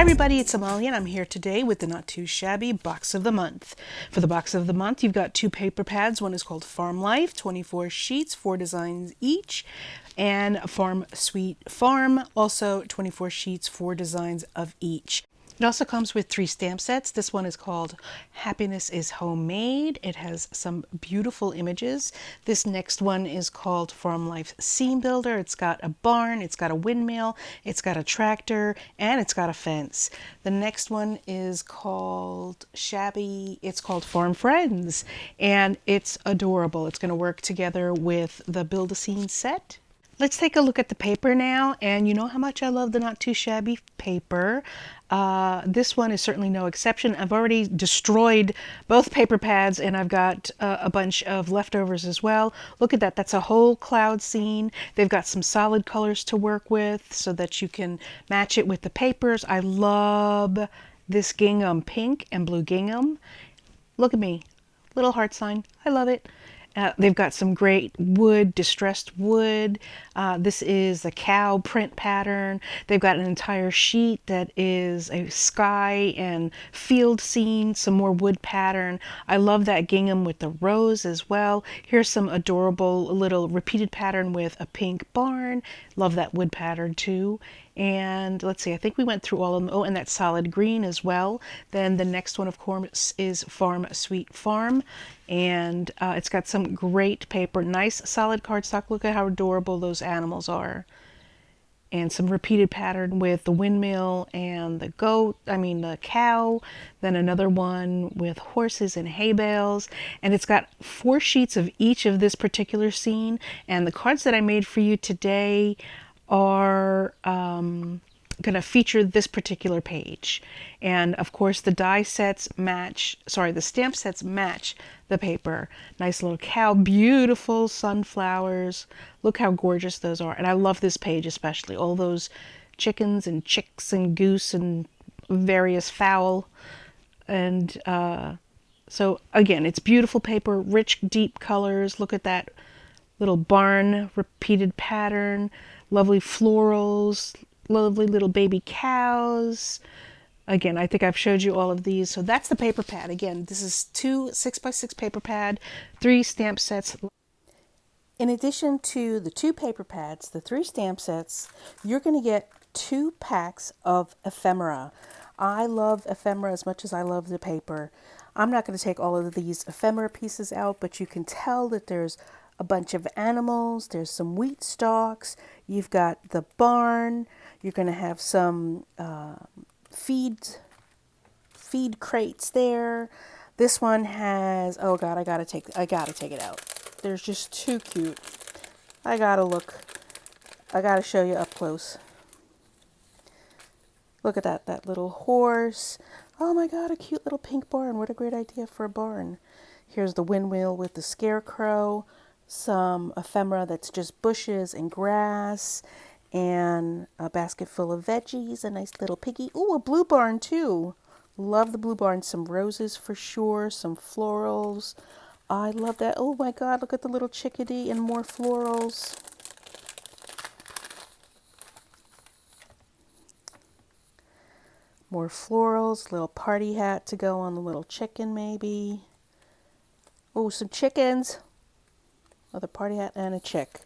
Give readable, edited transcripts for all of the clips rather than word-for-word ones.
Hi everybody, it's Amalia and I'm here today with the Not Too Shabby Box of the Month. For the Box of the Month, you've got two paper pads. One is called Farm Life, 24 sheets, 4 designs each, and Farm Sweet Farm, also 24 sheets, 4 designs of each. It also comes with 3 stamp sets. This one is called Happiness is Homemade. It has some beautiful images. This next one is called Farm Life Scene Builder. It's got a barn, it's got a windmill, it's got a tractor, and it's got a fence. The next one is called Shabby. It's called Farm Friends, and it's adorable. It's going to work together with the Build-A-Scene set. Let's take a look at the paper now, and you know how much I love the Not Too Shabby paper. This one is certainly no exception. I've already destroyed both paper pads, and I've got a bunch of leftovers as well. Look at that. That's a whole cloud scene. They've got some solid colors to work with so that you can match it with the papers. I love this gingham, pink and blue gingham. Look at me. Little heart sign. I love it. They've got some great wood, distressed wood. This is a cow print pattern. They've got an entire sheet that is a sky and field scene, some more wood pattern. I love that gingham with the rose as well. Here's some adorable little repeated pattern with a pink barn. Love that wood pattern too. And let's see, I think we went through all of them. Oh, and that solid green as well. Then the next one, of course, is Farm Sweet Farm. And it's got some great paper, nice solid cardstock. Look at how adorable those animals are. And some repeated pattern with the windmill and the the cow. Then another one with horses and hay bales. And it's got 4 sheets of each of this particular scene. And the cards that I made for you today are going to feature this particular page. And of course the die sets match, the stamp sets match the paper. Nice little cow, beautiful sunflowers. Look how gorgeous those are. And I love this page especially. All those chickens and chicks and goose and various fowl. And so again, it's beautiful paper, rich, deep colors. Look at that little barn repeated pattern, lovely florals, lovely little baby cows. Again, I think I've showed you all of these. So that's the paper pad. Again, this is 2 6x6 paper pad, 3 stamp sets. In addition to the 2 paper pads, the 3 stamp sets, you're going to get 2 packs of ephemera. I love ephemera as much as I love the paper. I'm not going to take all of these ephemera pieces out, but you can tell that there's a bunch of animals. There's some wheat stalks. You've got the barn. You're going to have some feed crates there. This one has, oh God, I gotta take it out. They're just too cute. I gotta show you up close. Look at that little horse. Oh my God, a cute little pink barn. What a great idea for a barn. Here's the windmill with the scarecrow, some ephemera that's just bushes and grass, and a basket full of veggies, a nice little piggy. Ooh, a blue barn too. Love the blue barn. Some roses for sure, some florals. I love that. Oh my God, look at the little chickadee and more florals. More florals, little party hat to go on the little chicken maybe. Oh, some chickens. Another party hat and a chick.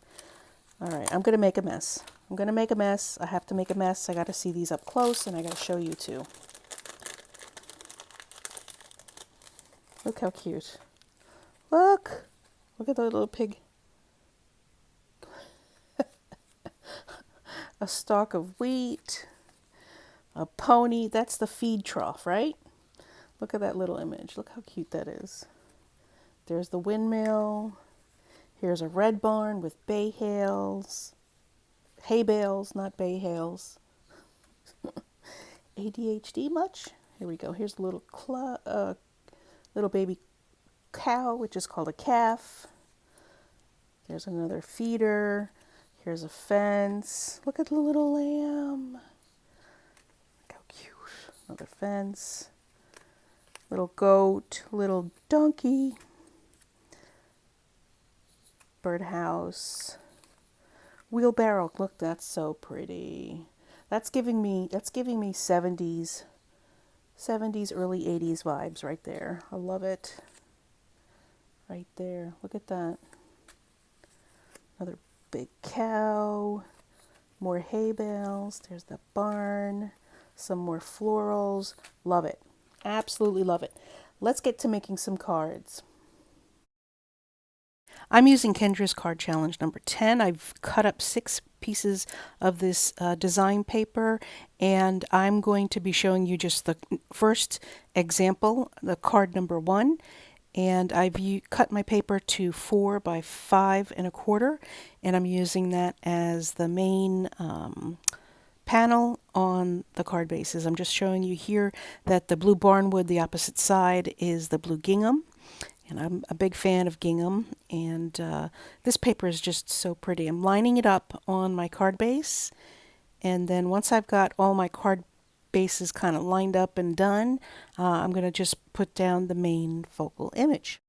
All right, I'm going to make a mess. I have to make a mess. I got to see these up close, and I got to show you too. Look how cute. Look at that little pig. A stalk of wheat. A pony. That's the feed trough, right? Look at that little image. Look how cute that is. There's the windmill. Here's a red barn with hay bales, not bay hails. ADHD much? Here we go. Here's a little baby cow, which is called a calf. There's another feeder. Here's a fence. Look at the little lamb. Look how cute. Another fence. Little goat, little donkey. Birdhouse. Wheelbarrow. Look, that's so pretty. That's giving me 70s, early 80s vibes right there. I love it. Right there. Look at that. Another big cow. More hay bales. There's the barn. Some more florals. Love it. Absolutely love it. Let's get to making some cards. I'm using Kendra's card challenge number 10. I've cut up 6 pieces of this design paper, and I'm going to be showing you just the first example, the card number 1. And I've cut my paper to 4 by 5 1/4, and I'm using that as the main panel on the card bases. I'm just showing you here that the blue barnwood, the opposite side, is the blue gingham. And I'm a big fan of gingham, and this paper is just so pretty. I'm lining it up on my card base, and then once I've got all my card bases kind of lined up and done, I'm going to just put down the main focal image.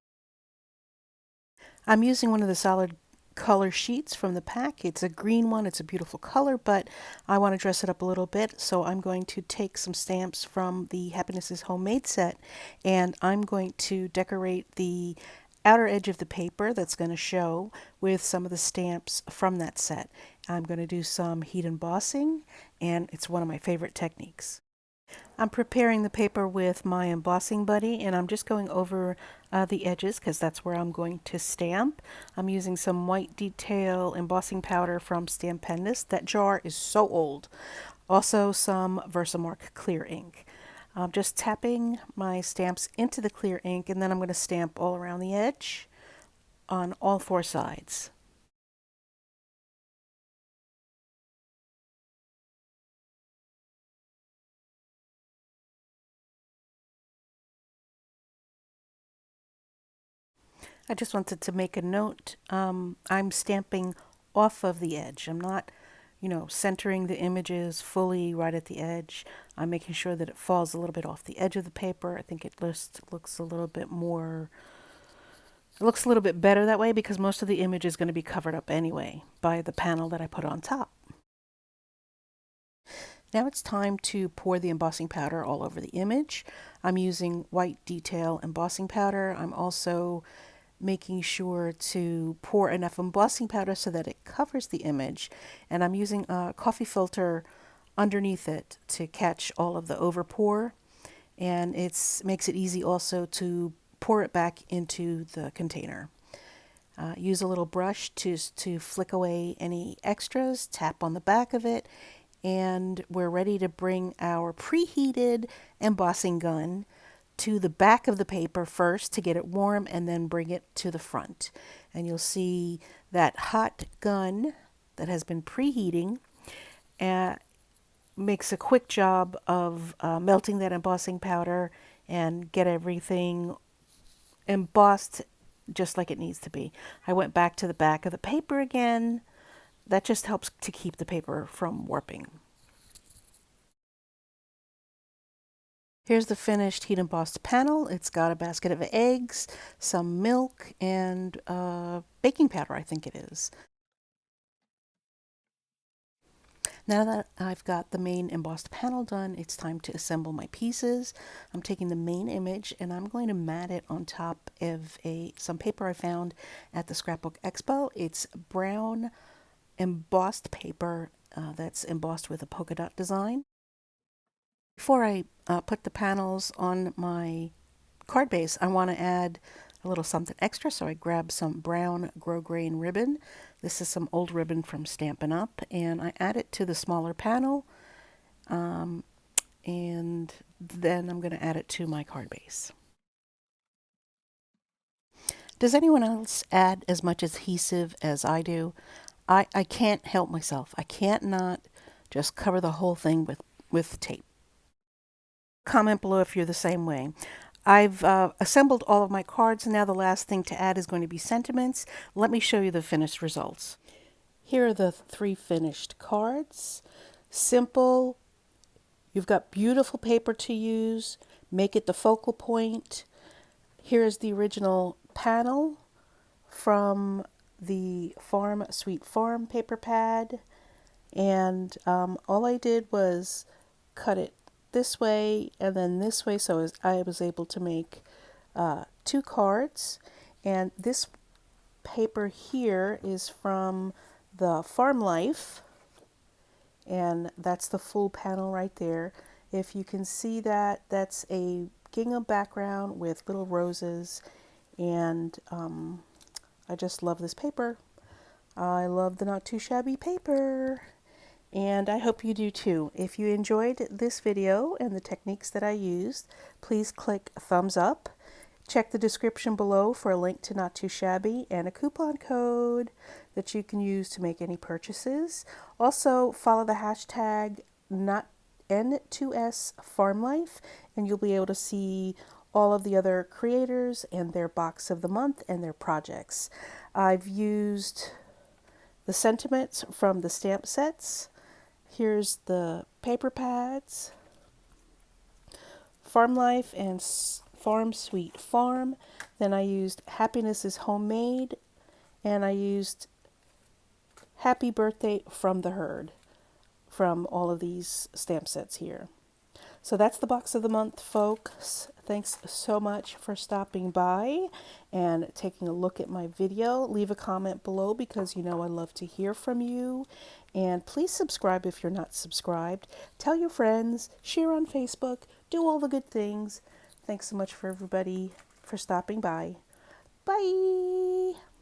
I'm using one of the solid color sheets from the pack. It's a green one. It's a beautiful color, but I want to dress it up a little bit, so I'm going to take some stamps from the Happiness is Homemade set, and I'm going to decorate the outer edge of the paper that's going to show with some of the stamps from that set. I'm going to do some heat embossing, and it's one of my favorite techniques. I'm preparing the paper with my embossing buddy, and I'm just going over the edges because that's where I'm going to stamp. I'm using some white detail embossing powder from Stampendous. That jar is so old. Also some Versamark clear ink. I'm just tapping my stamps into the clear ink, and then I'm going to stamp all around the edge on all 4 sides. I just wanted to make a note. I'm stamping off of the edge. I'm not, centering the images fully right at the edge. I'm making sure that it falls a little bit off the edge of the paper. I think it just looks a little bit more, it looks a little bit better that way because most of the image is going to be covered up anyway by the panel that I put on top. Now it's time to pour the embossing powder all over the image. I'm using white detail embossing powder. I'm also making sure to pour enough embossing powder so that it covers the image, and I'm using a coffee filter underneath it to catch all of the overpour, and it makes it easy also to pour it back into the container. Use a little brush to flick away any extras, tap on the back of it, and we're ready to bring our preheated embossing gun to the back of the paper first to get it warm, and then bring it to the front. And you'll see that hot gun that has been preheating makes a quick job of melting that embossing powder and get everything embossed just like it needs to be. I went back to the back of the paper again. That just helps to keep the paper from warping. Here's the finished heat embossed panel. It's got a basket of eggs, some milk, and baking powder, I think it is. Now that I've got the main embossed panel done, it's time to assemble my pieces. I'm taking the main image and I'm going to mat it on top of some paper I found at the Scrapbook Expo. It's brown embossed paper that's embossed with a polka dot design. Before I put the panels on my card base, I want to add a little something extra, so I grabbed some brown grosgrain ribbon. This is some old ribbon from Stampin' Up, and I add it to the smaller panel, and then I'm going to add it to my card base. Does anyone else add as much adhesive as I do? I can't help myself. I can't not just cover the whole thing with tape. Comment below if you're the same way. I've assembled all of my cards. Now the last thing to add is going to be sentiments. Let me show you the finished results. Here are the 3 finished cards. Simple. You've got beautiful paper to use. Make it the focal point. Here's the original panel from the Farm Sweet Farm paper pad. And all I did was cut it this way and then this way, so I was able to make 2 cards. And this paper here is from the Farm Life, and that's the full panel right there. If you can see that, that's a gingham background with little roses, and I just love this paper. I love the Not Too Shabby paper, and I hope you do too. If you enjoyed this video and the techniques that I used, please click thumbs up. Check the description below for a link to Not Too Shabby and a coupon code that you can use to make any purchases. Also, follow the hashtag N2S Farm Life, and you'll be able to see all of the other creators and their box of the month and their projects. I've used the sentiments from the stamp sets. Here's the paper pads, Farm Life and Farm Sweet Farm. Then I used Happiness is Homemade, and I used Happy Birthday from the Herd from all of these stamp sets here. So that's the box of the month, folks. Thanks so much for stopping by and taking a look at my video. Leave a comment below because you know I love to hear from you. And please subscribe if you're not subscribed. Tell your friends, share on Facebook, do all the good things. Thanks so much for everybody for stopping by. Bye!